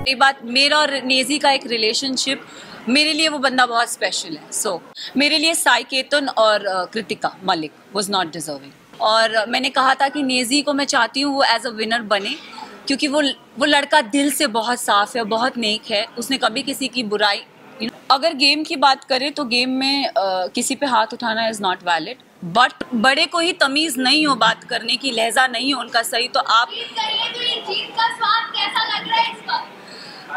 ये बात मेरा और नेजी का एक रिलेशनशिप, मेरे लिए वो बंदा बहुत स्पेशल है। सो मेरे लिए साई केतन और Kritika Malik was not deserving. और मैंने कहा था कि नेजी को मैं चाहती हूँ वो एज अ विनर बने, क्योंकि वो लड़का दिल से बहुत साफ है, बहुत नेक है, उसने कभी किसी की बुराई अगर गेम की बात करें तो गेम में किसी पे हाथ उठाना इज़ नॉट वैलिड, बट बड़े को ही तमीज़ नहीं हो बात करने की, लहजा नहीं हो उनका सही, तो आप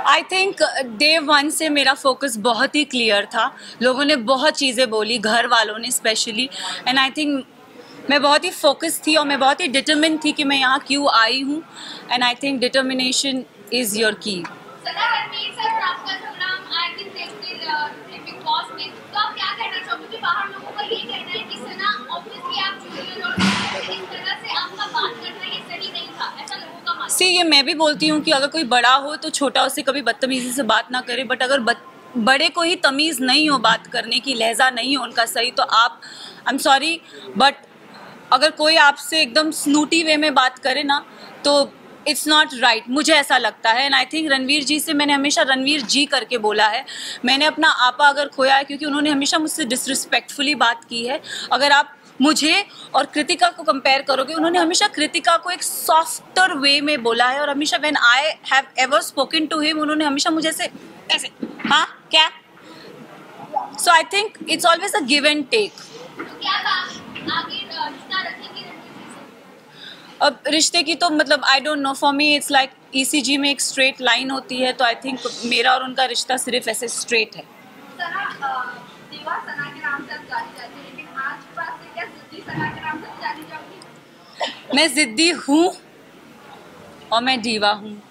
आई थिंक डे वन से मेरा फोकस बहुत ही क्लियर था। लोगों ने बहुत चीज़ें बोली, घर वालों ने स्पेशली, एंड आई थिंक मैं बहुत ही फोकस थी और मैं बहुत ही डिटर्मिन थी कि मैं यहाँ क्यों आई हूँ, and I think determination is your की। सी ये मैं भी बोलती हूँ कि अगर कोई बड़ा हो तो छोटा उससे कभी बदतमीजी से बात ना करे, बट अगर बड़े को ही तमीज़ नहीं हो बात करने की, लहजा नहीं हो उनका सही, तो आप आई एम सॉरी बट अगर कोई आपसे एकदम स्नूटी वे में बात करे ना तो इट्स नॉट राइट, मुझे ऐसा लगता है। एंड आई थिंक रणवीर जी से मैंने हमेशा रणवीर जी करके बोला है। मैंने अपना आपा अगर खोया है क्योंकि उन्होंने हमेशा मुझसे डिसरिस्पेक्टफुली बात की है। अगर आप मुझे और कृतिका को कंपेयर करोगे, उन्होंने हमेशा कृतिका को एक सॉफ्टर वे में बोला है, और हमेशा when I have ever spoken to him उन्होंने हमेशा मुझे ऐसे हाँ क्या, so I think it's always a give and take. अब रिश्ते की तो मतलब I don't know, for me it's like ECG में एक स्ट्रेट लाइन होती है, तो आई थिंक मेरा और उनका रिश्ता सिर्फ ऐसे स्ट्रेट है। मैं जिद्दी हूँ और मैं दीवा हूँ।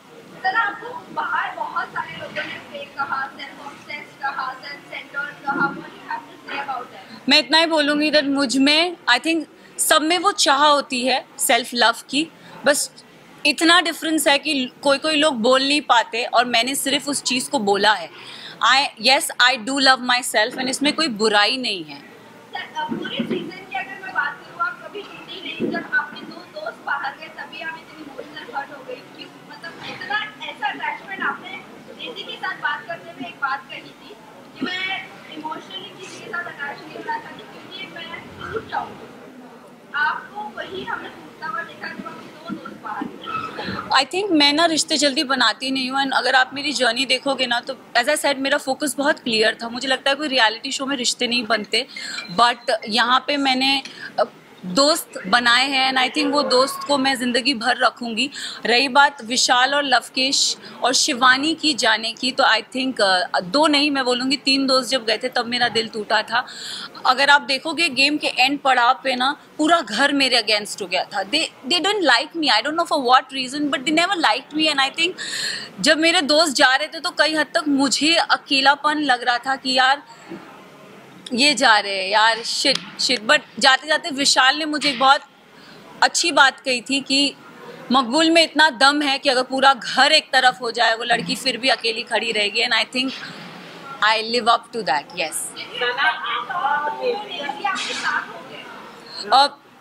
मैं इतना ही बोलूँगी दैट मुझ में आई थिंक सब में वो चाह होती है सेल्फ लव की, बस इतना डिफरेंस है कि कोई लोग बोल नहीं पाते और मैंने सिर्फ उस चीज़ को बोला है। I do love my self and इसमें कोई बुराई नहीं है। पूरे सीजन की अगर मैं बात करूँ, आप कभी टूटी नहीं, जब आपके दो दोस्त बाहर गए तभी आप इतनी इमोशनल हर्ट हो गई, मतलब इतना ऐसा अटैचमेंट आपने नेजी के साथ बात करते हुए एक बात कही थी कि मैं इमोशनली किसी के साथ अटैच नहीं होना चाहती क्योंकि मैं टूट जाऊँगी। आपको वही हमने टूटता हुआ देखा जब आपके दो दोस्त बाहर गए। आई थिंक मैं ना रिश्ते जल्दी बनाती नहीं हूँ, एंड अगर आप मेरी जर्नी देखोगे ना तो एज आई सेड मेरा फोकस बहुत क्लियर था। मुझे लगता है कोई रियलिटी शो में रिश्ते नहीं बनते, बट यहाँ पे मैंने दोस्त बनाए हैं एंड आई थिंक वो दोस्त को मैं ज़िंदगी भर रखूँगी। रही बात विशाल और लवकेश और शिवानी की जाने की, तो आई थिंक दो नहीं मैं बोलूँगी 3 दोस्त जब गए थे तब मेरा दिल टूटा था। अगर आप देखोगे गेम के एंड पड़ाव पे ना पूरा घर मेरे अगेंस्ट हो गया था। They don't like me, I don't know for what reason, but they never liked me. And I think जब मेरे दोस्त जा रहे थे तो कई हद तक मुझे अकेलापन लग रहा था कि यार ये जा रहे हैं यार, शिट। बट जाते जाते विशाल ने मुझे एक बहुत अच्छी बात कही थी कि मकबूल में इतना दम है कि अगर पूरा घर एक तरफ हो जाए वो लड़की फिर भी अकेली खड़ी रहेगी, and I think I live up to that. Yes.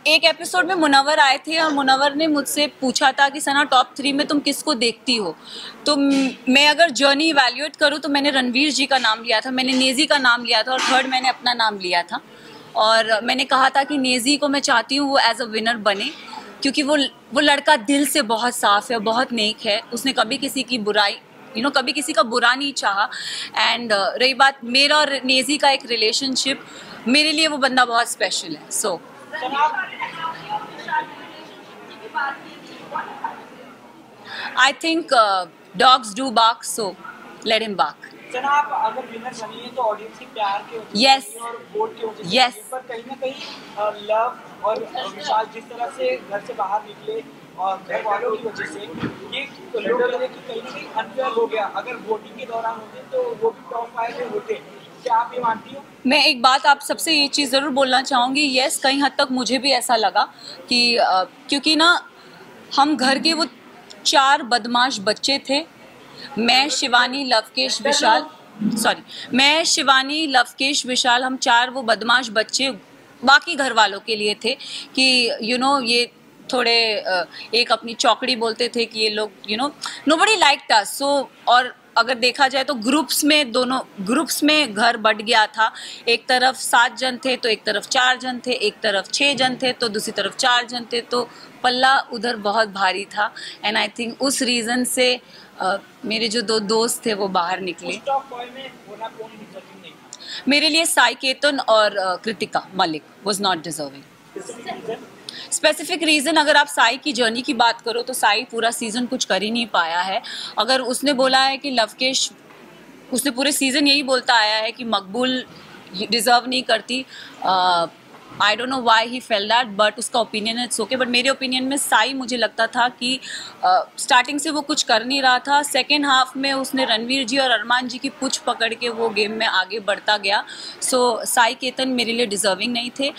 एक एपिसोड में मुनव्वर आए थे और मुनव्वर ने मुझसे पूछा था कि सना टॉप 3 में तुम किसको देखती हो, तो मैं अगर जर्नी इवैल्यूएट करूँ तो मैंने रणवीर जी का नाम लिया था, मैंने नेजी का नाम लिया था और थर्ड मैंने अपना नाम लिया था। और मैंने कहा था कि नेजी को मैं चाहती हूँ वो एज अ विनर बने, क्योंकि वो लड़का दिल से बहुत साफ है, बहुत नेक है, उसने कभी किसी की बुराई कभी किसी का बुरा नहीं चाहा। एंड रही बात मेरा और नेजी का एक रिलेशनशिप, मेरे लिए वो बंदा बहुत स्पेशल है। सो I think dogs do bark, so let him bark. आप अगर विनर बनी है तो ऑडियंस के प्यार के वजह से yes. और वोट के वजह से yes. पर कहीं ना कहीं लव और विशाल जिस तरह से घर से बाहर निकले और घर वालों की वजह से ये लोग कह रहे कि कहीं ना कहीं अनफेयर हो गया। अगर वोटिंग के दौरान होते तो वो भी टॉप 5 में होते। क्या आप ये मानती हो? मैं एक बात आप सबसे ये चीज़ ज़रूर बोलना चाहूँगी, यस कहीं हद तक मुझे भी ऐसा लगा कि क्योंकि ना हम घर के वो 4 बदमाश बच्चे थे, मैं शिवानी लवकेश विशाल, हम 4 वो बदमाश बच्चे बाकी घर वालों के लिए थे कि ये थोड़े एक अपनी चौकड़ी बोलते थे कि ये लोग नोबडी लाइक्ड अस। सो और अगर देखा जाए तो दोनों ग्रुप्स में घर बट गया था। एक तरफ 7 जन थे तो एक तरफ 4 जन थे, एक तरफ 6 जन थे तो दूसरी तरफ 4 जन थे, तो पल्ला उधर बहुत भारी था। एंड आई थिंक उस रीज़न से मेरे जो 2 दोस्त थे वो बाहर निकले। मेरे लिए साई केतन और Kritika Malik was not deserving. Specific reason अगर आप साई की जर्नी की बात करो तो साई पूरा सीज़न कुछ कर ही नहीं पाया है। अगर उसने बोला है कि लवकेश, उसने पूरे सीज़न यही बोलता आया है कि मकबूल डिज़र्व नहीं करती। आई don't know why he fail that, but उसका ओपिनियन है, इट्स ओके। बट मेरे ओपिनियन में साई, मुझे लगता था कि स्टार्टिंग से वो कुछ कर नहीं रहा था। सेकेंड हाफ में उसने रणवीर जी और अरमान जी की पूछ पकड़ के वो गेम में आगे बढ़ता गया। सो साई केतन मेरे लिए डिज़र्विंग नहीं थे।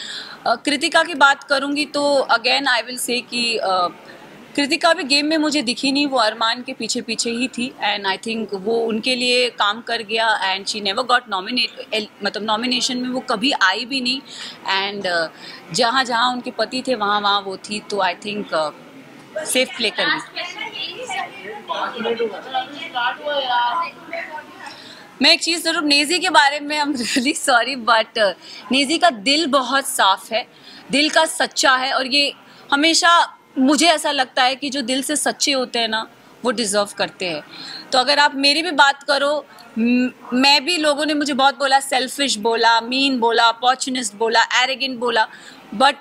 कृतिका की बात करूँगी तो अगेन आई विल से कि कृतिका भी गेम में मुझे दिखी नहीं, वो अरमान के पीछे पीछे ही थी। एंड आई थिंक वो उनके लिए काम कर गया एंड शी नेवर गॉट मतलब नॉमिनेशन में वो कभी आई भी नहीं। एंड जहाँ जहाँ उनके पति थे वहाँ वहाँ वो थी, तो आई थिंक सेफ प्ले कर गई। मैं एक चीज़ ज़रूर नेज़ी के बारे में, I am really sorry but Naezy का दिल बहुत साफ़ है, दिल का सच्चा है। और ये हमेशा मुझे ऐसा लगता है कि जो दिल से सच्चे होते हैं ना वो डिज़र्व करते हैं। तो अगर आप मेरी भी बात करो, मैं भी, लोगों ने मुझे बहुत बोला, सेल्फिश बोला, मीन बोला, अपॉर्चुनिस्ट बोला, एरोगेंट बोला, बट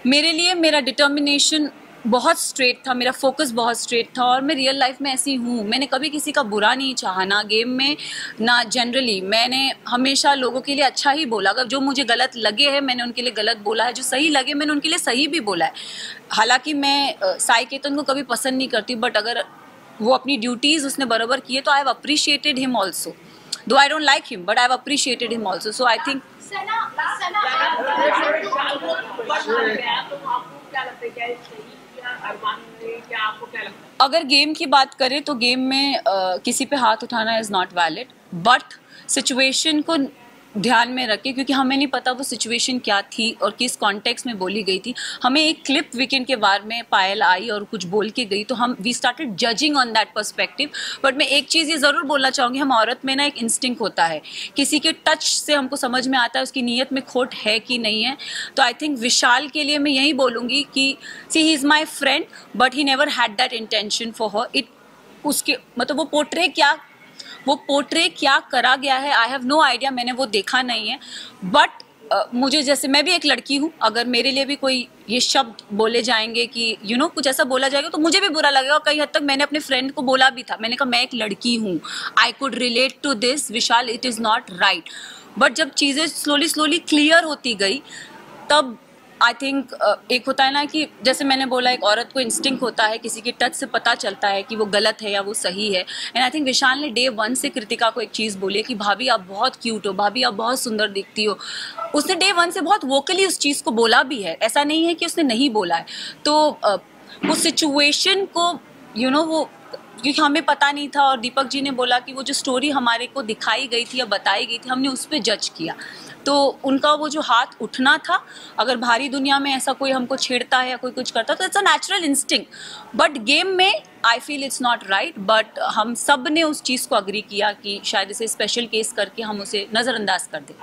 मेरे लिए मेरा डिटर्मिनेशन बहुत स्ट्रेट था, मेरा फोकस बहुत स्ट्रेट था। और मैं रियल लाइफ में ऐसी हूँ, मैंने कभी किसी का बुरा नहीं चाहा, ना गेम में ना जनरली। मैंने हमेशा लोगों के लिए अच्छा ही बोला। अगर जो मुझे गलत लगे हैं मैंने उनके लिए गलत बोला है, जो सही लगे मैंने उनके लिए सही भी बोला है। हालांकि मैं साई केतन को कभी पसंद नहीं करती, बट अगर वो अपनी ड्यूटीज़ उसने बराबर किए तो I have appreciated him also, though I don't like him but I have appreciated him also. So I think अगर गेम की बात करें तो गेम में किसी पे हाथ उठाना is not valid, but situation को ध्यान में रखें, क्योंकि हमें नहीं पता वो सिचुएशन क्या थी और किस कॉन्टेक्स्ट में बोली गई थी। हमें एक क्लिप वीकेंड के बारे में पायल आई और कुछ बोल के गई तो हम we started judging on that perspective. But मैं एक चीज़ ये ज़रूर बोलना चाहूँगी, हम औरत में ना एक इंस्टिंक्ट होता है, किसी के टच से हमको समझ में आता है उसकी नीयत में खोट है कि नहीं है। तो आई थिंक विशाल के लिए मैं यही बोलूँगी कि see he is my friend but he never had that intention for her. It उसके मतलब वो पोर्ट्रे क्या करा गया है, आई हैव नो आइडिया, मैंने वो देखा नहीं है। बट मुझे, जैसे मैं भी एक लड़की हूँ, अगर मेरे लिए भी कोई ये शब्द बोले जाएंगे कि कुछ ऐसा बोला जाएगा तो मुझे भी बुरा लगेगा। कई हद तक मैंने अपने फ्रेंड को बोला भी था, मैंने कहा मैं एक लड़की हूँ, I could relate to this Vishal, it is not right. But जब चीज़ें स्लोली क्लियर होती गई तब आई थिंक एक होता है ना कि जैसे मैंने बोला, एक औरत को इंस्टिंक्ट होता है, किसी के टच से पता चलता है कि वो गलत है या वो सही है। एंड आई थिंक विशाल ने डे 1 से कृतिका को एक चीज़ बोली कि भाभी आप बहुत क्यूट हो, भाभी आप बहुत सुंदर दिखती हो। उसने डे 1 से बहुत वोकली उस चीज़ को बोला भी है, ऐसा नहीं है कि उसने नहीं बोला है। तो वो सिचुएशन को वो, क्योंकि हमें पता नहीं था और दीपक जी ने बोला कि वो जो स्टोरी हमारे को दिखाई गई थी या बताई गई थी, हमने उस पर जज किया। तो उनका वो जो हाथ उठना था, अगर भारी दुनिया में ऐसा कोई हमको छेड़ता है या कोई कुछ करता है तो it's a natural instinct. But game में I feel it's not right. But हम सब ने उस चीज़ को अग्री किया कि शायद इसे स्पेशल केस करके हम उसे नज़रअंदाज कर दें।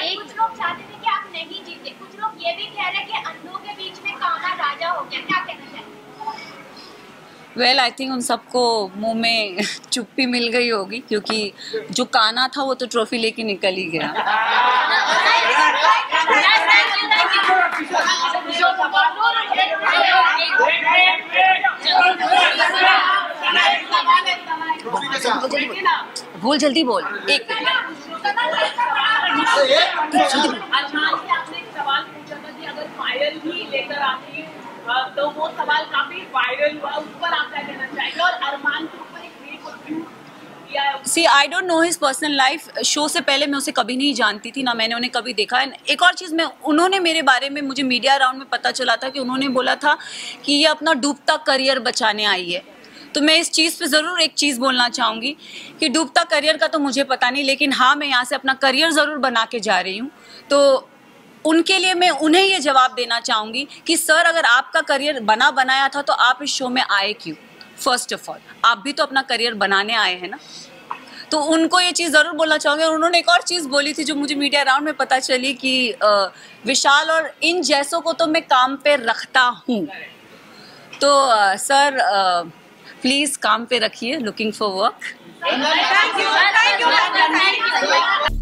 कुछ लोग चाहते थे कि आप नहीं जीते, कुछ लोग ये भी कह रहे हैं कि अंधों के बीच में काना राजा हो गया, क्या कहना चाहिए? वेल आई थिंक उन सबको मुंह में चुप्पी मिल गई होगी, क्योंकि जो काना था वो तो ट्रॉफी लेके निकल ही गया। बोल जल्दी बोल। एक तो वो सवाल काफी वायरल हुआ, उस पर आप क्या कहना चाहेंगे? और अरमान के ऊपर एक सी I don't know his personal life. Show से पहले मैं उसे कभी नहीं जानती थी, ना मैंने उन्हें कभी देखा। एक और चीज़, उन्होंने मेरे बारे में, मुझे मीडिया राउंड में पता चला था कि उन्होंने बोला था कि ये अपना डूबता करियर बचाने आई है। तो मैं इस चीज़ पे ज़रूर एक चीज़ बोलना चाहूँगी कि डूबता करियर का तो मुझे पता नहीं, लेकिन हाँ, मैं यहाँ से अपना करियर ज़रूर बना के जा रही हूँ। तो उनके लिए मैं उन्हें ये जवाब देना चाहूँगी कि सर, अगर आपका करियर बनाया था तो आप इस शो में आए क्यों? फर्स्ट ऑफ ऑल, आप भी तो अपना करियर बनाने आए हैं ना। तो उनको ये चीज़ ज़रूर बोलना चाहूँगी। और उन्होंने एक और चीज़ बोली थी जो मुझे मीडिया राउंड में पता चली कि विशाल और इन जैसों को तो मैं काम पे रखता हूँ। तो सर, प्लीज़ काम पे रखिए, looking for work. Thank you.